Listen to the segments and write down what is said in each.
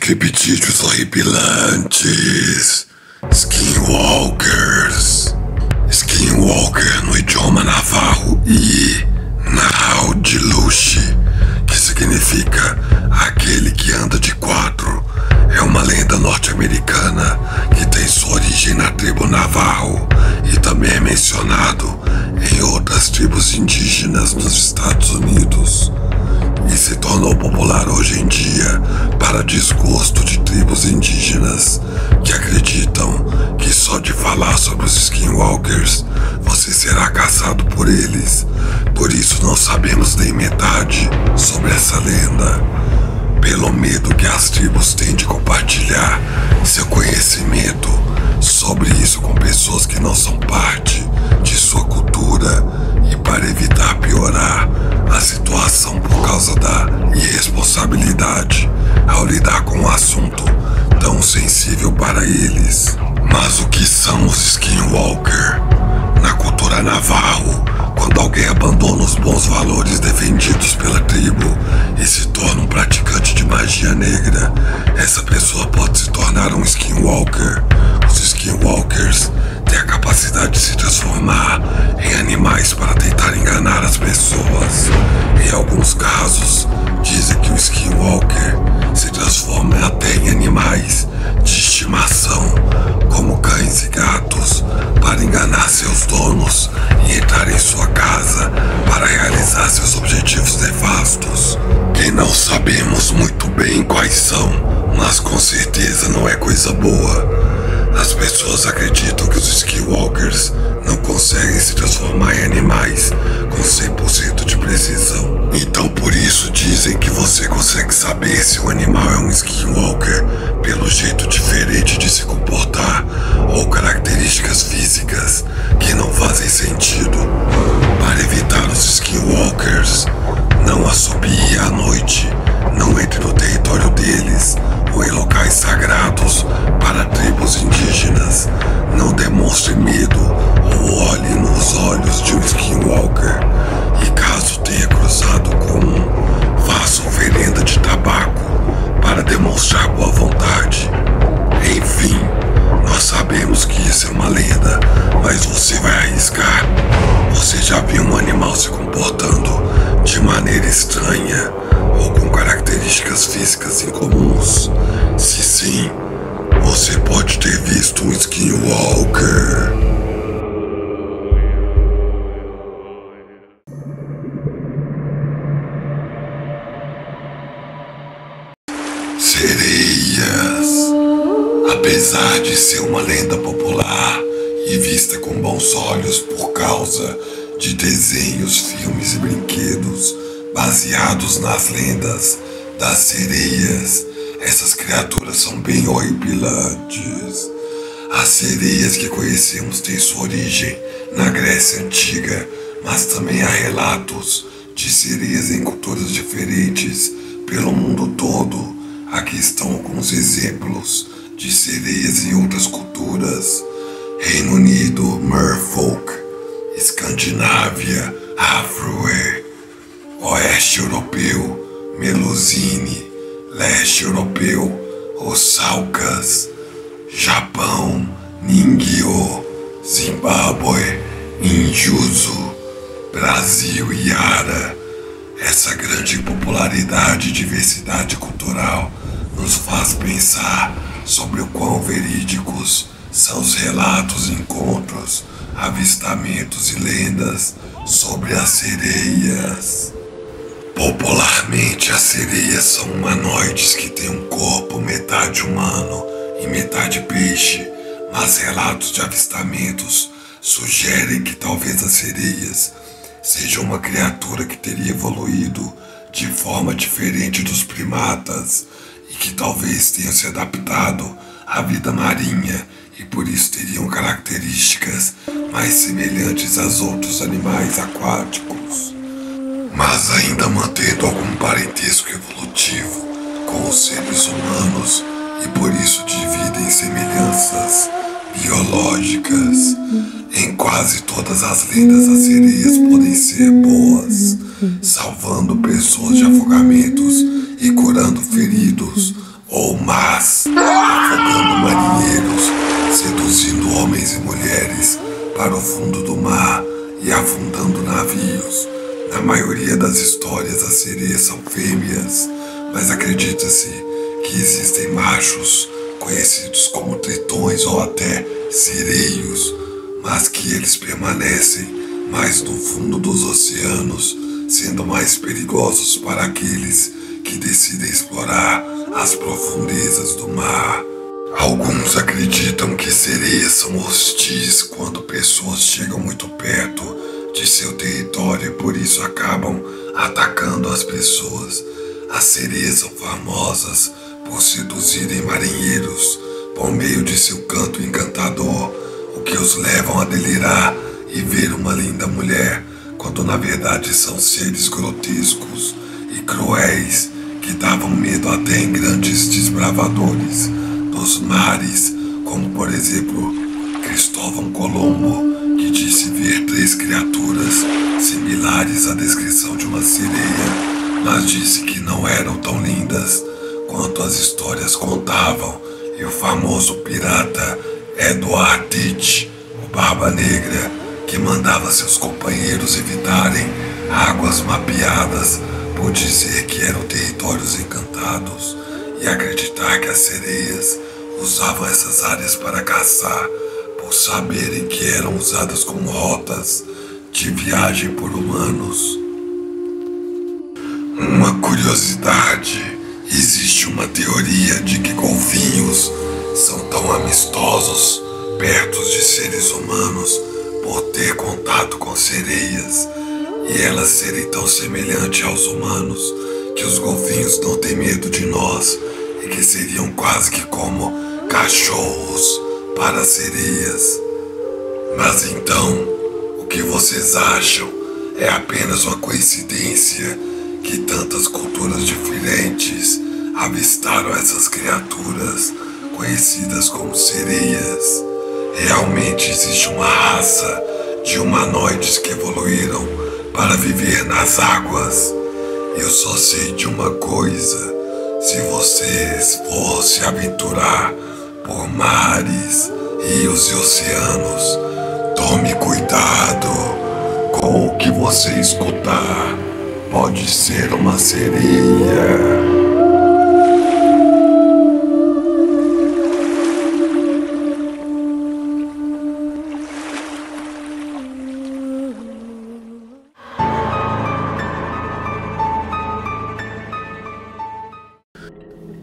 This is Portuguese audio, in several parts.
Criptídeos horripilantes, Skinwalkers. Skinwalker no idioma navarro e Nahal de Luxi, que significa aquele que anda de quatro. É uma lenda norte-americana que tem sua origem na tribo Navarro e também é mencionado em outras tribos indígenas nos Estados Unidos. E se tornou popular hoje em dia para desgosto de tribos indígenas que acreditam que só de falar sobre os Skinwalkers você será caçado por eles. Por isso não sabemos nem metade sobre essa lenda, pelo medo que as tribos têm de compartilhar seu conhecimento sobre isso com pessoas que não são parte de sua cultura, e para evitar piorar a situação por causa da irresponsabilidade ao lidar com um assunto tão sensível para eles. Mas o que são os Skinwalker? Na cultura navarro, quando alguém abandona os bons valores defendidos pela tribo e se torna um praticante de magia negra, essa pessoa pode se tornar um Skinwalker. Os Skinwalkers têm a capacidade de se transformar em animais para tentar enganar as pessoas. Em alguns casos, dizem que o Skinwalker se transforma até em animais de estimação, como cães e gatos, para enganar seus donos e entrar em sua casa para realizar seus objetivos nefastos, que não sabemos muito bem quais são, mas com certeza não é coisa boa. As pessoas acreditam que os Skinwalkers não conseguem se transformar em animais com 100% de precisão. Então por isso dizem que você consegue saber se um animal é um Skinwalker pelo jeito diferente de se comportar ou características físicas que não fazem sentido. Para evitar os Skinwalkers, não assobie à noite, não entre no território deles ou em locais sagrados para tribos indígenas. Não demonstre medo ou olhe nos olhos de um Skinwalker. E caso tenha cruzado com um, faça oferenda de tabaco para demonstrar boa vontade. Enfim, nós sabemos que isso é uma lenda, mas você vai arriscar? Você já viu um animal se comportando de maneira estranha ou com características físicas incomuns? Se sim, você pode ter visto um Skinwalker. Sereias. Apesar de ser uma lenda popular e vista com bons olhos por causa de desenhos, filmes e brinquedos baseados nas lendas das sereias, essas criaturas são bem horripilantes. As sereias que conhecemos têm sua origem na Grécia Antiga, mas também há relatos de sereias em culturas diferentes pelo mundo todo. Aqui estão alguns exemplos de sereias em outras culturas: Reino Unido, Merfolk; Escandinávia, Afroe; Oeste Europeu, Melusine; Leste Europeu, Rossalcas; Japão, Ningyo; Zimbábue, Injuso; Brasil, Yara. Essa grande popularidade e diversidade cultural nos faz pensar sobre o quão verídicos são os relatos, encontros, avistamentos e lendas sobre as sereias. Popularmente, as sereias são humanoides que têm um corpo metade humano e metade peixe, mas relatos de avistamentos sugerem que talvez as sereias sejam uma criatura que teria evoluído de forma diferente dos primatas e que talvez tenham se adaptado à vida marinha e por isso teriam características mais semelhantes aos outros animais aquáticos, mas ainda mantendo algum parentesco evolutivo com os seres humanos e por isso dividem semelhanças biológicas. Em quase todas as lendas, as sereias podem ser boas, salvando pessoas de afogamentos e curando feridos, ou más Acredita-se que existem machos, conhecidos como tritões ou até sereios, mas que eles permanecem mais no fundo dos oceanos, sendo mais perigosos para aqueles que decidem explorar as profundezas do mar. Alguns acreditam que sereias são hostis quando pessoas chegam muito perto de seu território e por isso acabam atacando as pessoas. As sereias são famosas por seduzirem marinheiros por meio de seu canto encantador, o que os levam a delirar e ver uma linda mulher, quando na verdade são seres grotescos e cruéis que davam medo até em grandes desbravadores dos mares, como por exemplo Cristóvão Colombo, que disse ver 3 criaturas similares à descrição de uma sereia, mas disse que não eram tão lindas quanto as histórias contavam. E o famoso pirata Edward Teach, o Barba Negra, que mandava seus companheiros evitarem águas mapeadas por dizer que eram territórios encantados e acreditar que as sereias usavam essas áreas para caçar, por saberem que eram usadas como rotas de viagem por humanos. Uma curiosidade: existe uma teoria de que golfinhos são tão amistosos perto de seres humanos por ter contato com sereias e elas serem tão semelhantes aos humanos que os golfinhos não têm medo de nós e que seriam quase que como cachorros para sereias. Mas então, o que vocês acham? É apenas uma coincidência que tantas culturas diferentes avistaram essas criaturas conhecidas como sereias? Realmente existe uma raça de humanoides que evoluíram para viver nas águas. Eu só sei de uma coisa: se vocês for se aventurar por mares, rios e oceanos, tome cuidado com o que você escutar. Pode ser uma sereia.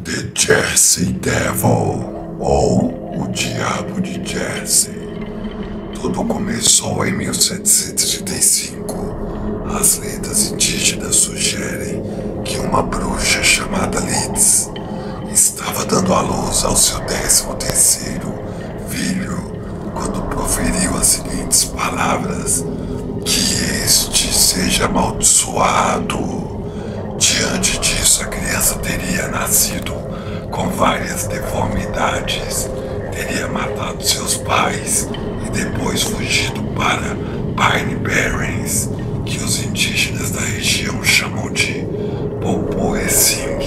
The Jersey Devil, ou o Diabo de Jersey. Tudo começou em 1735. As lendas indígenas sugerem que uma bruxa chamada Liz estava dando à luz ao seu 13º filho quando proferiu as seguintes palavras: que este seja amaldiçoado. Diante disso, a criança teria nascido com várias deformidades, teria matado seus pais e depois fugido para Pine Barrens, que os indígenas da região chamam de Popoessing,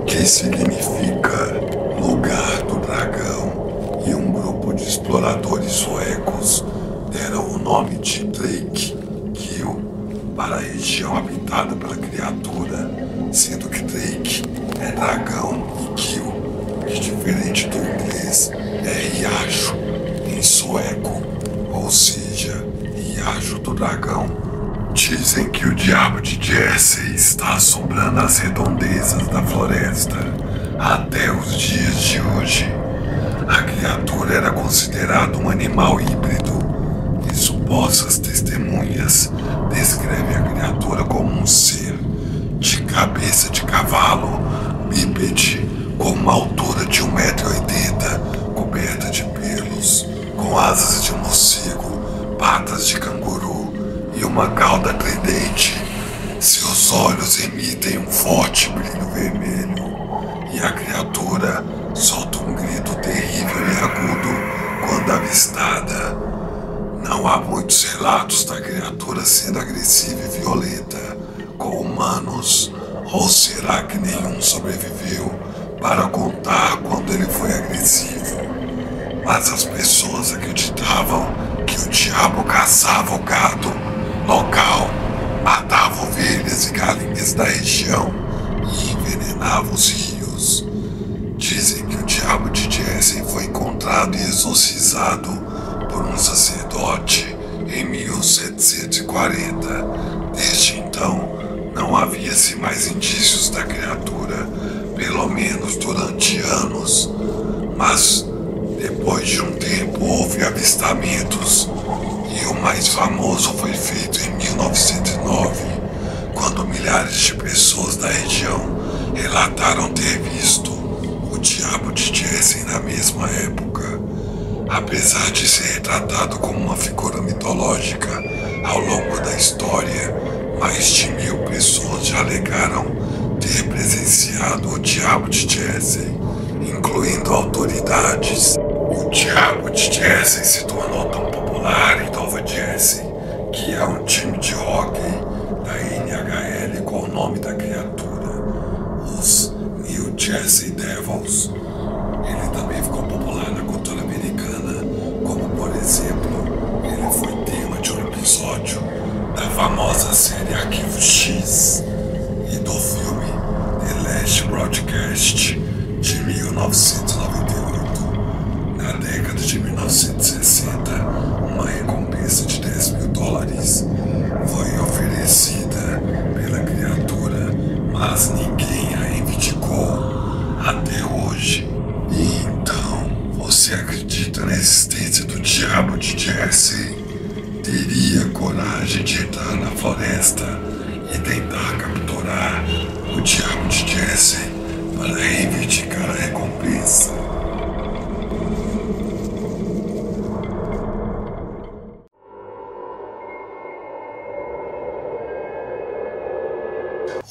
que significa lugar do dragão, e um grupo de exploradores suecos deram o nome de Drake Kill para a região habitada pela criatura, sendo que Drake é dragão e Kill, que diferente do inglês é riacho em sueco, ou seja, riacho do dragão. Dizem que o Diabo de Jersey está assombrando as redondezas da floresta até os dias de hoje. A criatura era considerada um animal híbrido e supostas testemunhas descrevem a criatura como um ser de cabeça de cavalo, bípede, com uma altura de 1,80 m, coberta de pelos, com asas de morcego, patas de canguru e uma cauda tridente. Seus olhos emitem um forte brilho vermelho e a criatura solta um grito terrível e agudo quando avistada. Não há muitos relatos da criatura sendo agressiva e violenta com humanos, ou será que nenhum sobreviveu para contar quando ele foi agressivo? Mas as pessoas acreditavam que o diabo caçava o gado local, matava ovelhas e galinhas da região e envenenava contaminava os rios. Dizem que o diabo de Jesse foi encontrado e exorcizado por um sacerdote em 1740. Desde então, não havia-se mais indícios da criatura, pelo menos durante anos. Mas, depois de um tempo, houve avistamentos, e o mais famoso foi feito em 1909, quando milhares de pessoas da região relataram ter visto o diabo de Jesse na mesma época. Apesar de ser retratado como uma figura mitológica ao longo da história, mais de 1000 pessoas já alegaram ter presenciado o diabo de Jesse, incluindo autoridades. O diabo de Jesse se tornou tão popular em Nova Jersey que há um time de hóquei da NHL com o nome da criatura, os New Jersey Devils. Ele também ficou popular na cultura americana, como por exemplo, ele foi tema de um episódio da famosa série Arquivo X e do filme The Last Broadcast de 1998. Na década de 1960, uma recompensa de $10.000 foi oferecida pela criatura, mas ninguém a reivindicou até hoje. E então, você acredita na existência do diabo de Jesse? Teria coragem de entrar na floresta e tentar capturar o diabo de Jesse para reivindicar a recompensa?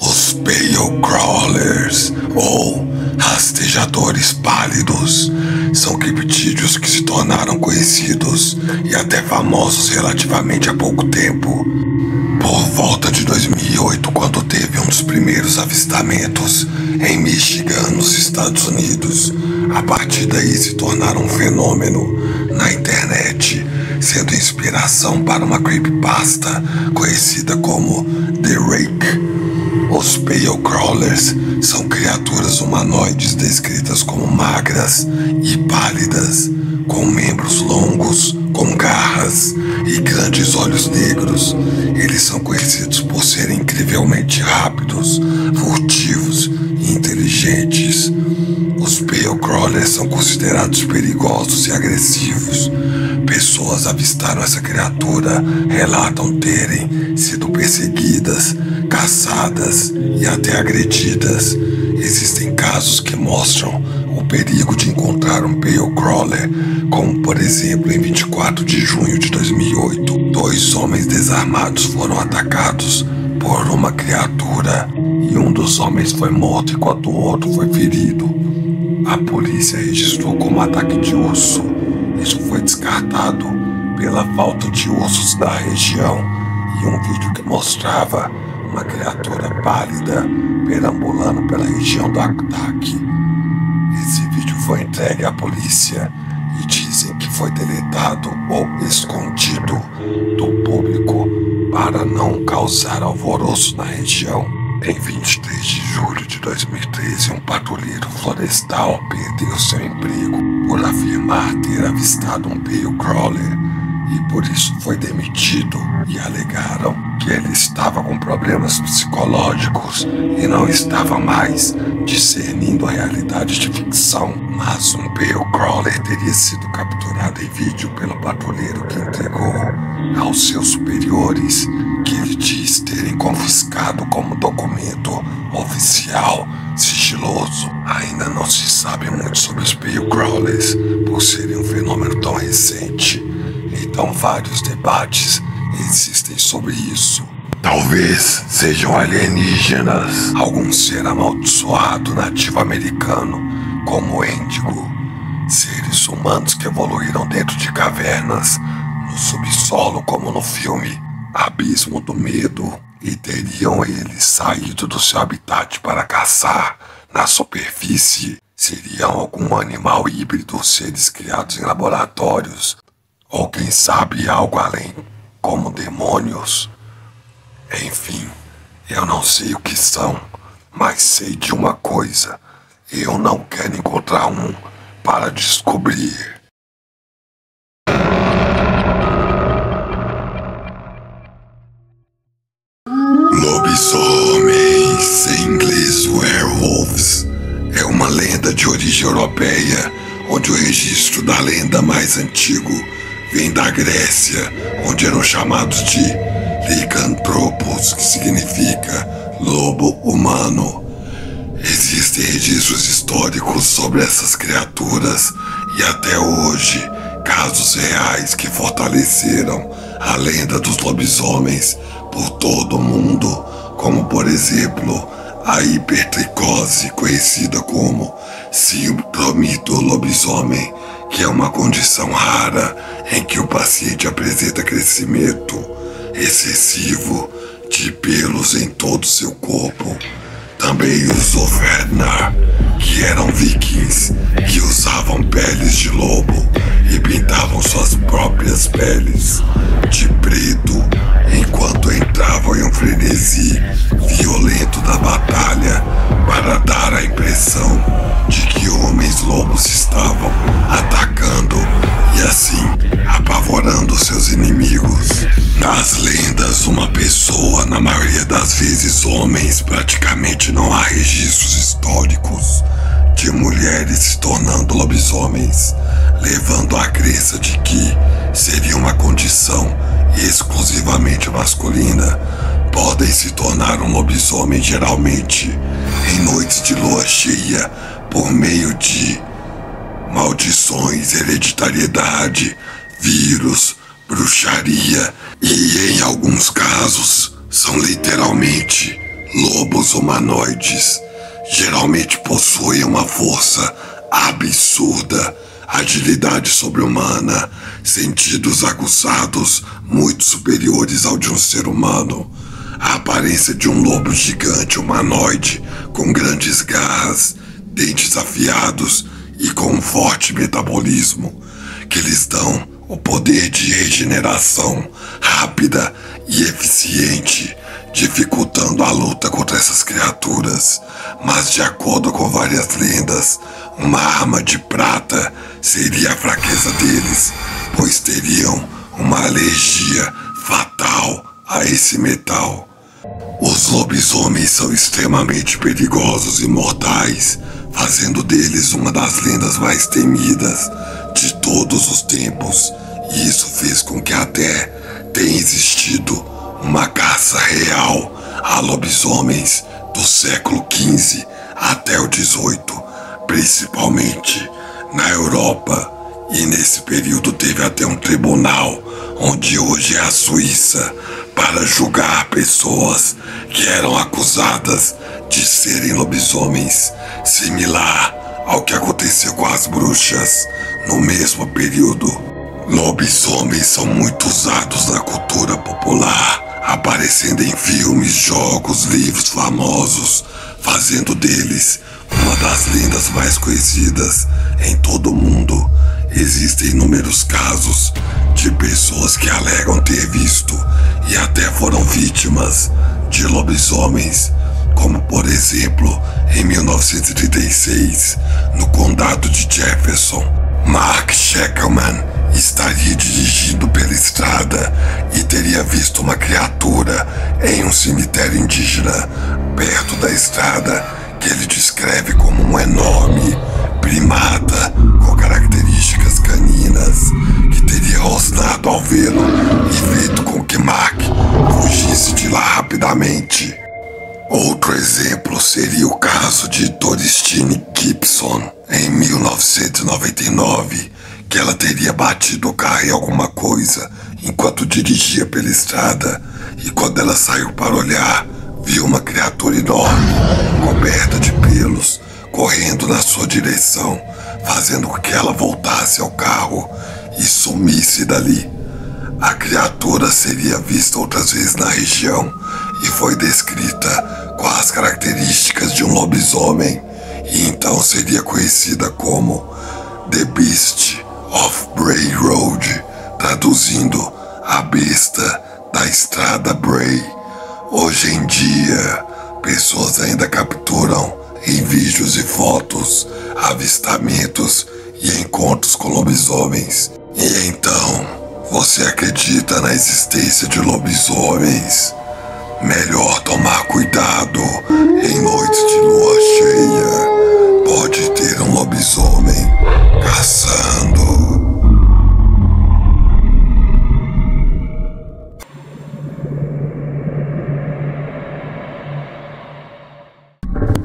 Os Pale Crawlers, ou rastejadores pálidos, são criptídeos que se tornaram conhecidos e até famosos relativamente há pouco tempo. Por volta de 2008, quando teve um dos primeiros avistamentos em Michigan, nos Estados Unidos, a partir daí se tornaram um fenômeno na internet, sendo inspiração para uma creepypasta conhecida como The Rake. Os Pale Crawlers são criaturas humanoides descritas como magras e pálidas, com membros longos, com garras e grandes olhos negros. Eles são conhecidos por serem incrivelmente rápidos, furtivos e inteligentes. Os Pale Crawlers são considerados perigosos e agressivos. Pessoas avistaram essa criatura relatam terem sido perseguidas, caçadas e até agredidas. Existem casos que mostram o perigo de encontrar um Pale Crawler, como por exemplo em 24 de junho de 2008, 2 homens desarmados foram atacados por uma criatura e um dos homens foi morto enquanto o outro foi ferido. A polícia registrou como ataque de urso. Isso foi descartado pela falta de ursos na região e um vídeo que mostrava uma criatura pálida perambulando pela região do ataque. Esse vídeo foi entregue à polícia e dizem que foi deletado ou escondido do público para não causar alvoroço na região. Em 23 de julho de 2013, um patrulheiro florestal perdeu seu emprego por afirmar ter avistado um Pale Crawler e por isso foi demitido, e alegaram que ele estava com problemas psicológicos e não estava mais discernindo a realidade de ficção. Mas um Pale Crawler teria sido capturado em vídeo pelo patrulheiro que entregou aos seus superiores, que ele diz terem confiscado como documento oficial sigiloso. Ainda não se sabe muito sobre os Pale Crawlers por serem um fenômeno tão recente, então vários debates existem sobre isso. Talvez sejam alienígenas, algum ser amaldiçoado nativo americano, como o Índigo, seres humanos que evoluíram dentro de cavernas, no subsolo como no filme Abismo do Medo, e teriam eles saído do seu habitat para caçar na superfície. Seriam algum animal híbrido, seres criados em laboratórios, ou quem sabe algo além, como demônios. Enfim, eu não sei o que são, Mas sei de uma coisa, eu não quero encontrar um para descobrir. Lobisomens, em inglês werewolves, é uma lenda de origem europeia, onde o registro da lenda mais antigo vem da Grécia, onde eram chamados de licantropos, que significa lobo humano. Existem registros históricos sobre essas criaturas e até hoje casos reais que fortaleceram a lenda dos lobisomens por todo o mundo, como por exemplo a hipertricose, conhecida como síndrome do lobisomem, que é uma condição rara em que o paciente apresenta crescimento excessivo de pelos em todo o seu corpo. Também os Zofrednar, que eram vikings que usavam peles de lobo e pintavam suas próprias peles de preto enquanto entravam em um frenesi violento da batalha para dar a impressão de que homens lobos estavam atacando e assim apavorando seus inimigos. Nas lendas, uma pessoa, na maioria das vezes homens, praticamente não há registros históricos de mulheres se tornando lobisomens, levando à crença de que seria uma condição exclusivamente masculina. Podem se tornar um lobisomem geralmente em noites de lua cheia por meio de maldições, hereditariedade, vírus, bruxaria e, em alguns casos, são literalmente lobos humanoides. Geralmente possuem uma força absurda, agilidade sobre-humana, sentidos aguçados muito superiores ao de um ser humano, a aparência de um lobo gigante humanoide com grandes garras, dentes afiados e com um forte metabolismo que lhes dão o poder de regeneração rápida e eficiente, dificultando a luta contra essas criaturas. Mas, de acordo com várias lendas, uma arma de prata seria a fraqueza deles, pois teriam uma alergia fatal a esse metal. Os lobisomens são extremamente perigosos e mortais, fazendo deles uma das lendas mais temidas de todos os tempos, e isso fez com que até tenha existido uma caça real a lobisomens do século XV até o XVIII, principalmente na Europa, e nesse período teve até um tribunal, onde hoje é a Suíça, para julgar pessoas que eram acusadas de serem lobisomens, similar ao que aconteceu com as bruxas no mesmo período. Lobisomens são muito usados na cultura popular, aparecendo em filmes, jogos, livros famosos, fazendo deles uma das lendas mais conhecidas em todo o mundo. Existem inúmeros casos de pessoas que alegam ter visto e até foram vítimas de lobisomens, como por exemplo em 1936, no condado de Jefferson, Mark Shackelman estaria dirigindo pela estrada e teria visto uma criatura em um cemitério indígena perto da estrada, que ele descreve como um enorme primata com características caninas, que teria rosnado ao vê-lo e feito com que Mark fugisse de lá rapidamente. Outro exemplo seria o caso de Doristine Gibson, em 1999, que ela teria batido o carro em alguma coisa enquanto dirigia pela estrada, e quando ela saiu para olhar, viu uma criatura enorme, coberta de pelos, correndo na sua direção, fazendo com que ela voltasse ao carro e sumisse dali. A criatura seria vista outras vezes na região e foi descrita com as características de um lobisomem, e então seria conhecida como The Beast of Bray Road, traduzindo a besta da estrada Bray. Hoje em dia, Pessoas ainda capturam em vídeos e fotos avistamentos e encontros com lobisomens. E então, você acredita na existência de lobisomens? Melhor tomar cuidado em noites de lua cheia. Pode ter um lobisomem caçando.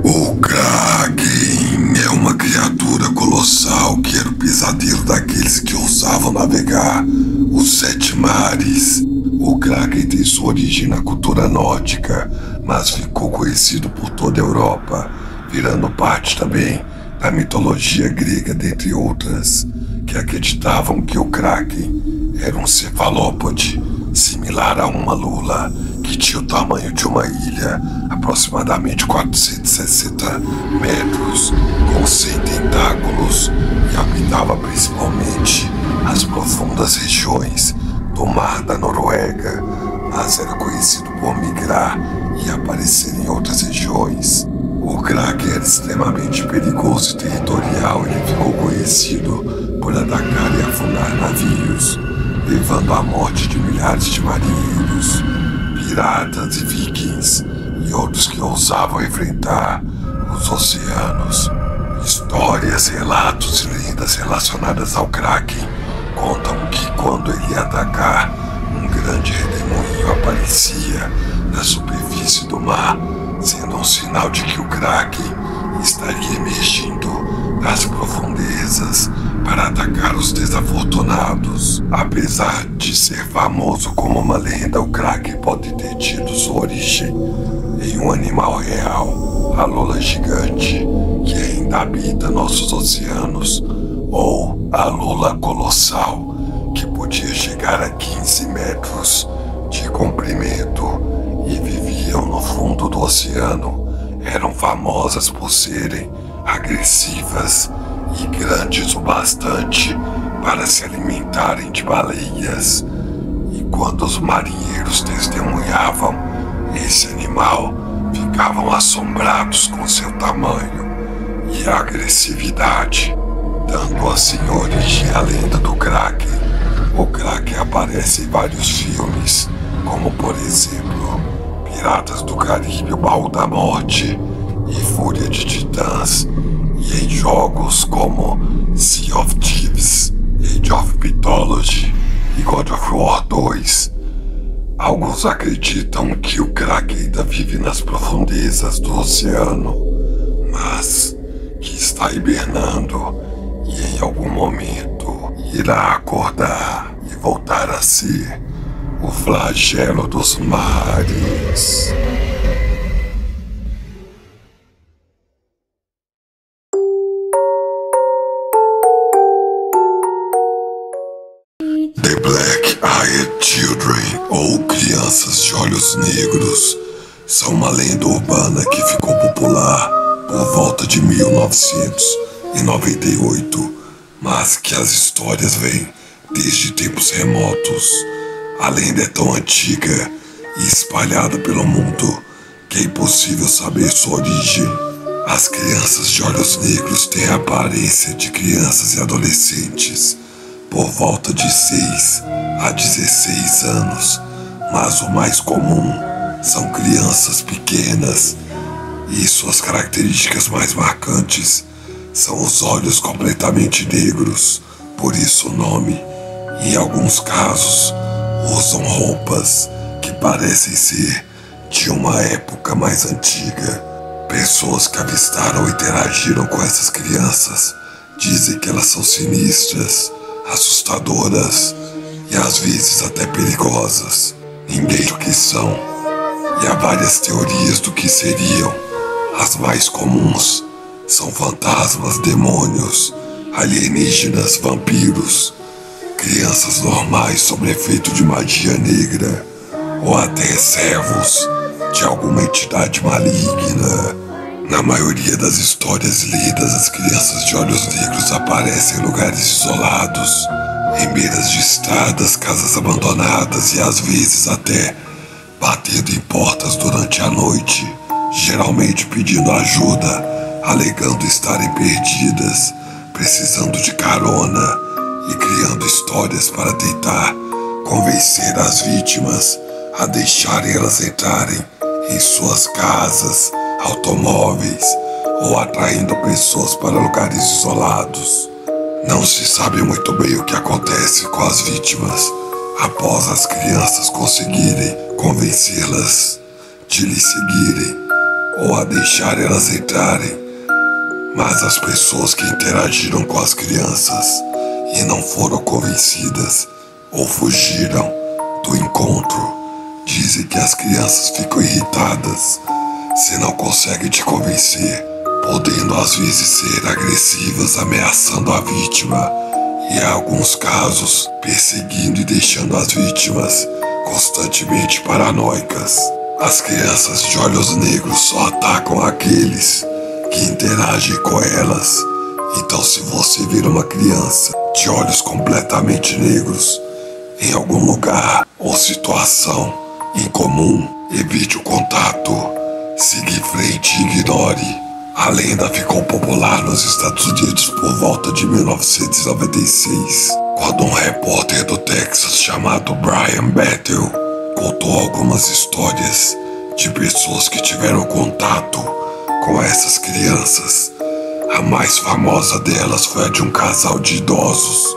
O Kraken é uma criatura colossal que era o pesadelo daqueles que ousavam navegar os 7 mares. O Kraken tem sua origem na cultura nórdica, mas ficou conhecido por toda a Europa, virando parte também da mitologia grega, dentre outras, que acreditavam que o Kraken era um cefalópode similar a uma lula, que tinha o tamanho de uma ilha, aproximadamente 460 metros, com 100 tentáculos, e habitava principalmente as profundas regiões do mar da Noruega, mas era conhecido por migrar e aparecer em outras regiões. O Kraken era extremamente perigoso e territorial. Ele ficou conhecido por atacar e afundar navios, levando à morte de milhares de marinheiros, piratas e vikings e outros que ousavam enfrentar os oceanos. Histórias, relatos e lendas relacionadas ao Kraken contam que quando ele ia atacar, um grande redemoinho aparecia na superfície do mar, sendo um sinal de que o Kraken estaria emergindo das profundezas para atacar os desafortunados. Apesar de ser famoso como uma lenda, o Kraken pode ter tido sua origem em um animal real, a lula gigante, que ainda habita nossos oceanos, ou a lula colossal, que podia chegar a 15 metros de comprimento e viviam no fundo do oceano. Eram famosas por serem agressivas e grandes o bastante para se alimentarem de baleias. E quando os marinheiros testemunhavam esse animal, ficavam assombrados com seu tamanho e agressividade, dando assim origem à lenda do Kraken. O Kraken aparece em vários filmes, como por exemplo Piratas do Caribe, O Baú da Morte e Fúria de Titãs, e em jogos como Sea of Thieves, Age of Mythology e God of War 2. Alguns acreditam que o Kraken ainda vive nas profundezas do oceano, mas que está hibernando e em algum momento irá acordar e voltar a ser o flagelo dos mares. The Black-Eyed Children, ou Crianças de Olhos Negros, são uma lenda urbana que ficou popular por volta de 1998, mas que as histórias vêm desde tempos remotos. A lenda é tão antiga e espalhada pelo mundo que é impossível saber sua origem. As crianças de olhos negros têm a aparência de crianças e adolescentes por volta de 6 a 16 anos, mas o mais comum são crianças pequenas, e suas características mais marcantes são os olhos completamente negros, por isso o nome. Em alguns casos, usam roupas que parecem ser de uma época mais antiga. Pessoas que avistaram ou interagiram com essas crianças dizem que elas são sinistras, assustadoras e às vezes até perigosas. Ninguém sabe o que são, e há várias teorias do que seriam. As mais comuns são fantasmas, demônios, alienígenas, vampiros, crianças normais sob efeito de magia negra, ou até servos de alguma entidade maligna. Na maioria das histórias lidas, as crianças de olhos negros aparecem em lugares isolados, em beiras de estradas, casas abandonadas e às vezes até batendo em portas durante a noite, geralmente pedindo ajuda, alegando estarem perdidas, precisando de carona e criando histórias para tentar convencer as vítimas a deixarem elas entrarem em suas casas, automóveis ou atraindo pessoas para lugares isolados. Não se sabe muito bem o que acontece com as vítimas após as crianças conseguirem convencê-las de lhe seguirem ou a deixar elas entrarem, mas as pessoas que interagiram com as crianças e não foram convencidas ou fugiram do encontro dizem que as crianças ficam irritadas se não conseguem te convencer, podendo às vezes ser agressivas, ameaçando a vítima e, em alguns casos, perseguindo e deixando as vítimas constantemente paranoicas. As crianças de olhos negros só atacam aqueles que interagem com elas. Então, se você vir uma criança de olhos completamente negros em algum lugar ou situação incomum, evite o contato, siga em frente e ignore. A lenda ficou popular nos Estados Unidos por volta de 1996, quando um repórter do Texas chamado Brian Battle contou algumas histórias de pessoas que tiveram contato com essas crianças. A mais famosa delas foi a de um casal de idosos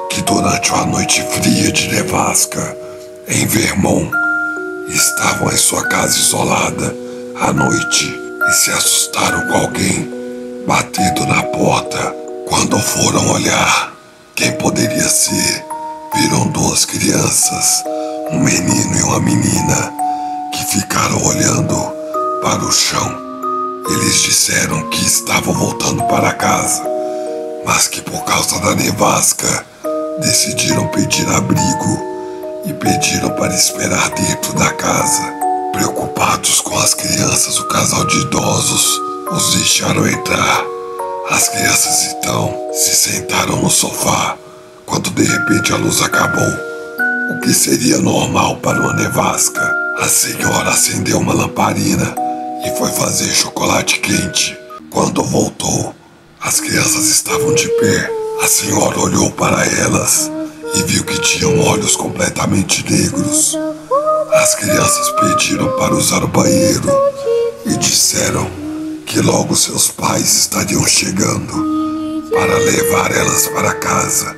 que, durante uma noite fria de nevasca em Vermont, estavam em sua casa isolada à noite e se assustaram com alguém batendo na porta. Quando foram olhar quem poderia ser, viram duas crianças, um menino e uma menina, que ficaram olhando para o chão. Eles disseram que estavam voltando para casa, mas que por causa da nevasca decidiram pedir abrigo e pediram para esperar dentro da casa. Preocupados com as crianças, o casal de idosos os deixaram entrar. As crianças então se sentaram no sofá quando de repente a luz acabou, o que seria normal para uma nevasca. A senhora acendeu uma lamparina e foi fazer chocolate quente. Quando voltou, as crianças estavam de pé. A senhora olhou para elas e viu que tinham olhos completamente negros. As crianças pediram para usar o banheiro e disseram que logo seus pais estariam chegando para levar elas para casa.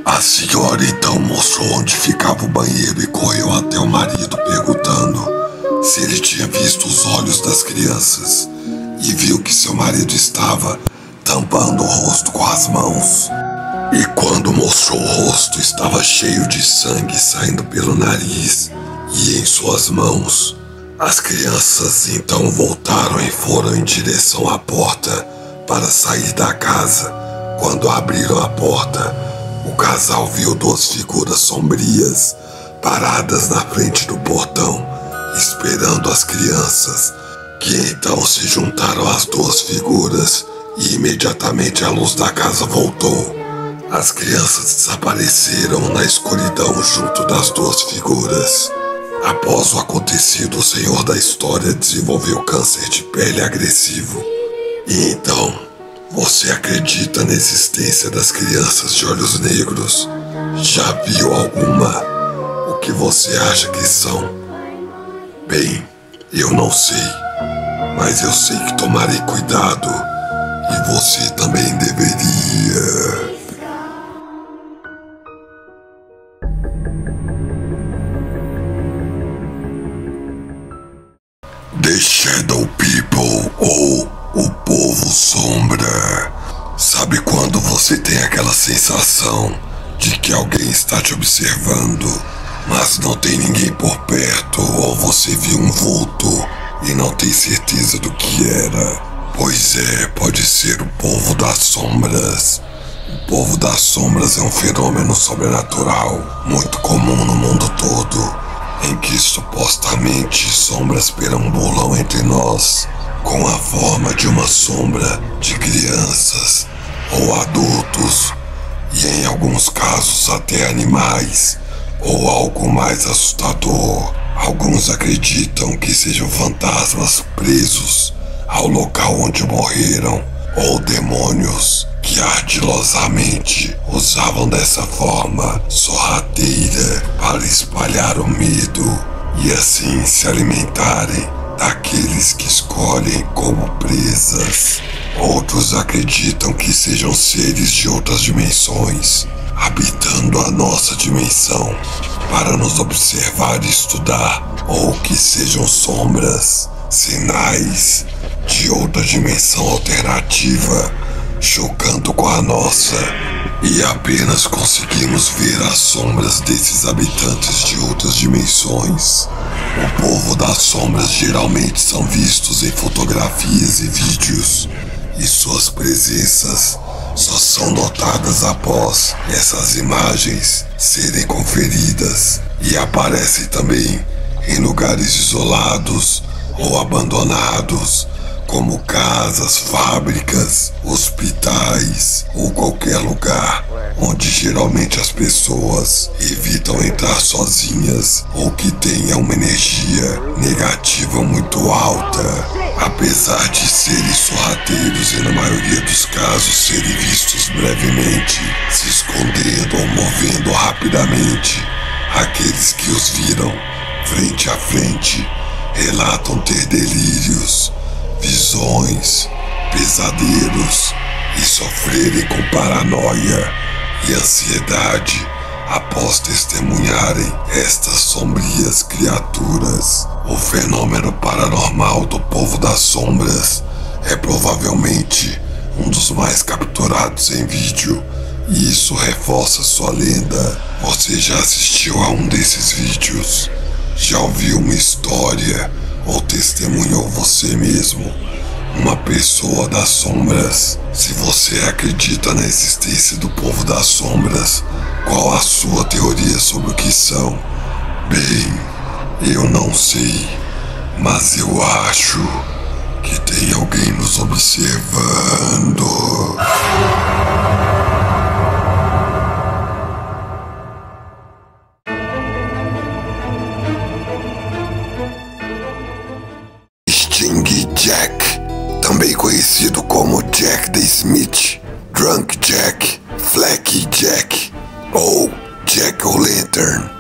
A senhora então mostrou onde ficava o banheiro e correu até o marido perguntando se ele tinha visto os olhos das crianças e viu que seu marido estava tampando o rosto com as mãos. E quando mostrou o rosto, estava cheio de sangue saindo pelo nariz e em suas mãos. As crianças então voltaram e foram em direção à porta para sair da casa. Quando abriram a porta, o casal viu duas figuras sombrias paradas na frente do portão, esperando as crianças, que então se juntaram às duas figuras e imediatamente a luz da casa voltou. As crianças desapareceram na escuridão junto das duas figuras. Após o acontecido, o senhor da história desenvolveu câncer de pele agressivo. E então, você acredita na existência das crianças de olhos negros? Já viu alguma? O que você acha que são? Bem, eu não sei, mas eu sei que tomarei cuidado e você também deveria. The Shadow People, ou o Povo Sombra. Sabe quando você tem aquela sensação de que alguém está te observando, mas não tem ninguém por perto, ou você viu um vulto e não tem certeza do que era? Pois é, pode ser o Povo das Sombras. O Povo das Sombras é um fenômeno sobrenatural muito comum no mundo todo, em que supostamente sombras perambulam entre nós com a forma de uma sombra de crianças ou adultos, e em alguns casos até animais ou algo mais assustador. Alguns acreditam que sejam fantasmas presos ao local onde morreram, ou demônios que ardilosamente usavam dessa forma sorrateira para espalhar o medo e assim se alimentarem daqueles que escolhem como presas. Outros acreditam que sejam seres de outras dimensões, habitando a nossa dimensão para nos observar e estudar, ou que sejam sombras, sinais de outra dimensão alternativa, chocando com a nossa, e apenas conseguimos ver as sombras desses habitantes de outras dimensões. O povo das sombras geralmente são vistos em fotografias e vídeos, e suas presenças só são notadas após essas imagens serem conferidas, e aparecem também em lugares isolados ou abandonados, como casas, fábricas, hospitais ou qualquer lugar onde geralmente as pessoas evitam entrar sozinhas ou que tenha uma energia negativa muito alta. Apesar de serem sorrateiros e na maioria dos casos serem vistos brevemente, se escondendo ou movendo rapidamente, aqueles que os viram frente a frente relatam ter delírios, visões, pesadelos e sofrerem com paranoia e ansiedade após testemunharem estas sombrias criaturas. O fenômeno paranormal do povo das sombras é provavelmente um dos mais capturados em vídeo, e isso reforça sua lenda. Você já assistiu a um desses vídeos? Já ouviu uma história ou testemunhou você mesmo uma pessoa das sombras? Se você acredita na existência do povo das sombras, qual a sua teoria sobre o que são? Bem, eu não sei, mas eu acho que tem alguém nos observando. Sting Jack, também conhecido como Jack the Smith, Drunk Jack, Fleck Jack ou Jack O'Lantern,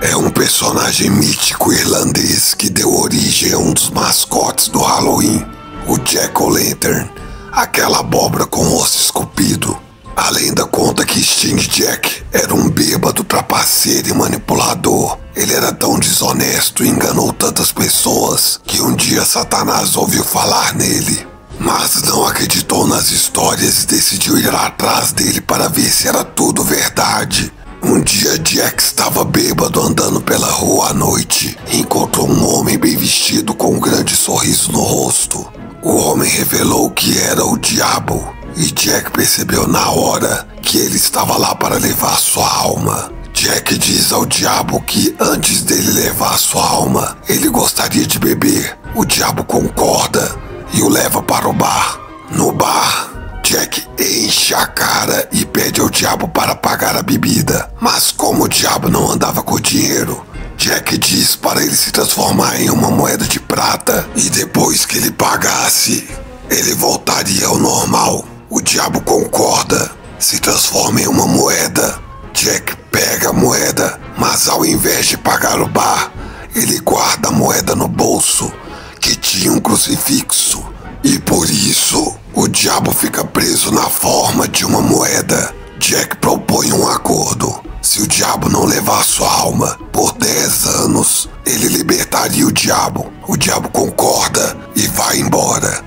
é um personagem mítico irlandês que deu origem a um dos mascotes do Halloween, o Jack O'Lantern, aquela abóbora com osso esculpido. A lenda conta que Sting Jack era um bêbado trapaceiro e manipulador. Ele era tão desonesto e enganou tantas pessoas que um dia Satanás ouviu falar nele, mas não acreditou nas histórias e decidiu ir atrás dele para ver se era tudo verdade. Um dia Jack estava bêbado andando pela rua à noite e encontrou um homem bem vestido com um grande sorriso no rosto. O homem revelou que era o diabo, e Jack percebeu na hora que ele estava lá para levar sua alma. Jack diz ao diabo que antes dele levar sua alma, ele gostaria de beber. O diabo concorda e o leva para o bar. No bar, Jack enche a cara e pede ao diabo para pagar a bebida. Mas como o diabo não andava com dinheiro, Jack diz para ele se transformar em uma moeda de prata, e depois que ele pagasse, ele voltaria ao normal. O diabo concorda, se transforma em uma moeda. Jack pega a moeda, mas ao invés de pagar o bar, ele guarda a moeda no bolso, que tinha um crucifixo, e por isso o diabo fica preso na forma de uma moeda. Jack propõe um acordo: se o diabo não levar sua alma por 10 anos, ele libertaria o diabo. O diabo concorda e vai embora.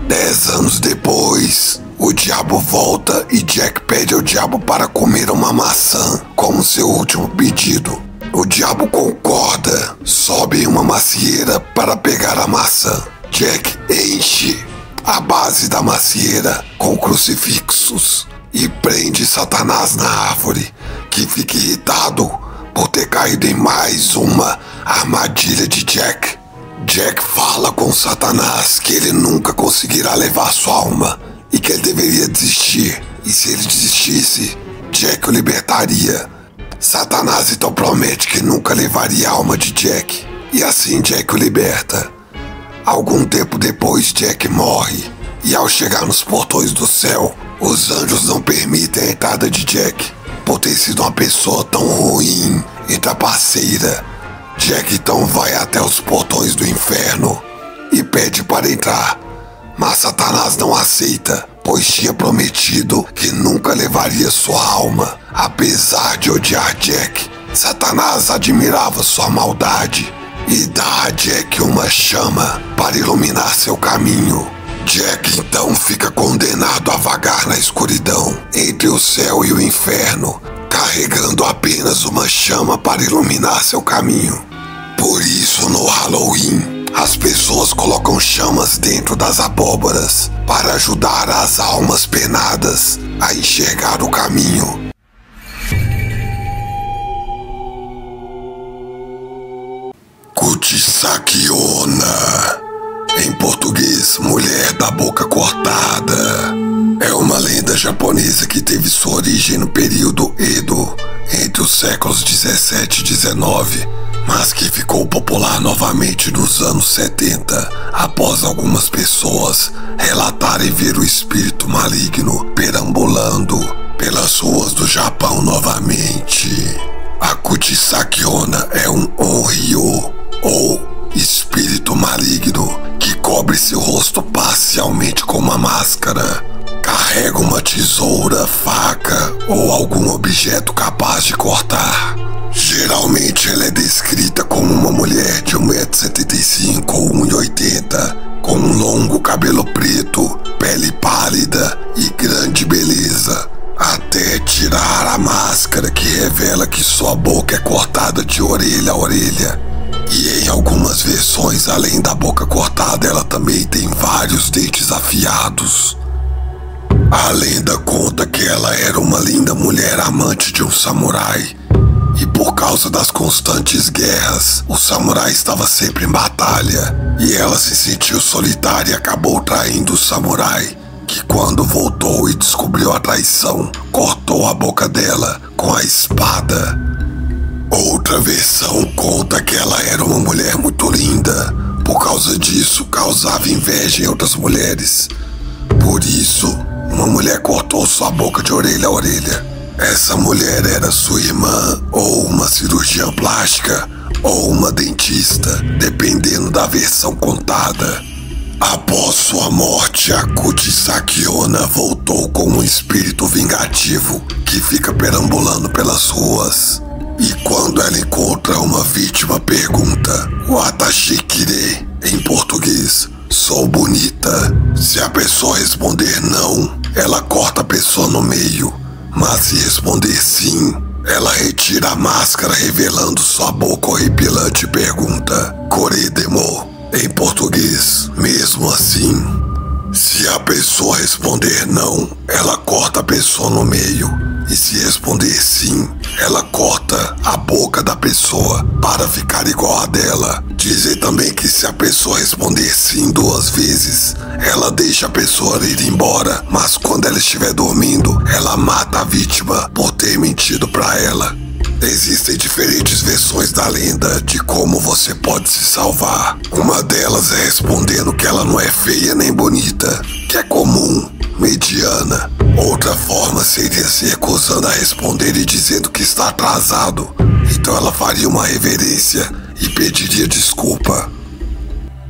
10 anos depois, o diabo volta e Jack pede ao diabo para comer uma maçã como seu último pedido. O diabo concorda, sobe em uma macieira para pegar a maçã. Jack enche a base da macieira com crucifixos e prende Satanás na árvore, que fica irritado por ter caído em mais uma armadilha de Jack. Jack fala com Satanás que ele nunca conseguirá levar sua alma e que ele deveria desistir, e se ele desistisse, Jack o libertaria. Satanás então promete que nunca levaria a alma de Jack. e assim Jack o liberta. Algum tempo depois, Jack morre, e ao chegar nos portões do céu, os anjos não permitem a entrada de Jack, por ter sido uma pessoa tão ruim e trapaceira. Jack então vai até os portões do inferno e pede para entrar, mas Satanás não aceita, pois tinha prometido que nunca levaria sua alma. Apesar de odiar Jack, Satanás admirava sua maldade e dá a Jack uma chama para iluminar seu caminho. Jack então fica condenado a vagar na escuridão entre o céu e o inferno, carregando apenas uma chama para iluminar seu caminho. Por isso, no Halloween, as pessoas colocam chamas dentro das abóboras para ajudar as almas penadas a enxergar o caminho. Kuchissakiona, em português, mulher da boca cortada, é uma lenda japonesa que teve sua origem no período Edo, entre os séculos 17 e 19, mas que ficou popular novamente nos anos 70, após algumas pessoas relatarem ver o espírito maligno perambulando pelas ruas do Japão novamente. A Kuchissakiona é um onryo, ou espírito maligno, que cobre seu rosto parcialmente com uma máscara. Carrega uma tesoura, faca ou algum objeto capaz de cortar. Geralmente ela é descrita como uma mulher de 1,75 m ou 1,80 m, com um longo cabelo preto, pele pálida e grande beleza, até tirar a máscara, que revela que sua boca é cortada de orelha a orelha. E em algumas versões, além da boca cortada, ela também tem vários dentes afiados. A lenda conta que ela era uma linda mulher amante de um samurai, e por causa das constantes guerras, o samurai estava sempre em batalha, e ela se sentiu solitária e acabou traindo o samurai, que quando voltou e descobriu a traição, cortou a boca dela com a espada. Outra versão conta que ela era uma mulher muito linda, por causa disso causava inveja em outras mulheres. Por isso, uma mulher cortou sua boca de orelha a orelha. Essa mulher era sua irmã, ou uma cirurgiã plástica, ou uma dentista, dependendo da versão contada. Após sua morte, a Kuchissakiona voltou como um espírito vingativo que fica perambulando pelas ruas. E quando ela encontra uma vítima, pergunta: "Watashikire", em português, "sou bonita?". Se a pessoa responder não, ela corta a pessoa no meio. Mas se responder sim, ela retira a máscara, revelando sua boca horripilante e pergunta: "Koredemo", em português, "mesmo assim?". Se a pessoa responder não, ela corta a pessoa no meio. E se responder sim, ela corta a boca da pessoa para ficar igual a dela. Dizem também que se a pessoa responder sim 2 vezes, ela deixa a pessoa ir embora, mas quando ela estiver dormindo, ela mata a vítima por ter mentido para ela. Existem diferentes versões da lenda de como você pode se salvar. Uma delas é respondendo que ela não é feia nem bonita, que é comum, mediana. Outra forma seria se recusando a responder e dizendo que está atrasado. Então ela faria uma reverência e pediria desculpa.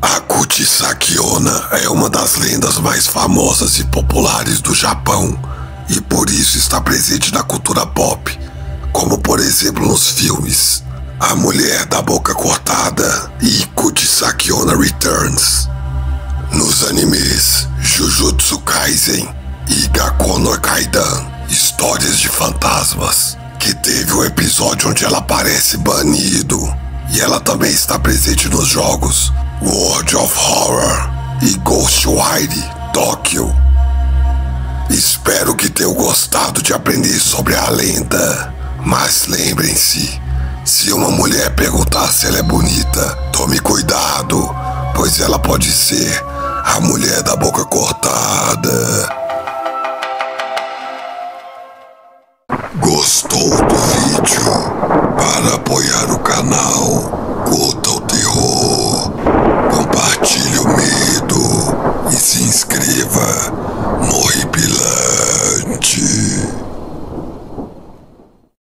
A Kuchissakiona é uma das lendas mais famosas e populares do Japão, e por isso está presente na cultura pop, como por exemplo nos filmes A Mulher da Boca Cortada e Kuchissakiona Returns. Nos animes Jujutsu Kaisen e Gakkou no Kaidan, Histórias de Fantasmas, que teve um episódio onde ela aparece banido. E ela também está presente nos jogos World of Horror e Ghostwire Tokyo. Espero que tenham gostado de aprender sobre a lenda. Mas lembrem-se, se uma mulher perguntar se ela é bonita, tome cuidado, pois ela pode ser a mulher da boca cortada. Gostou do vídeo?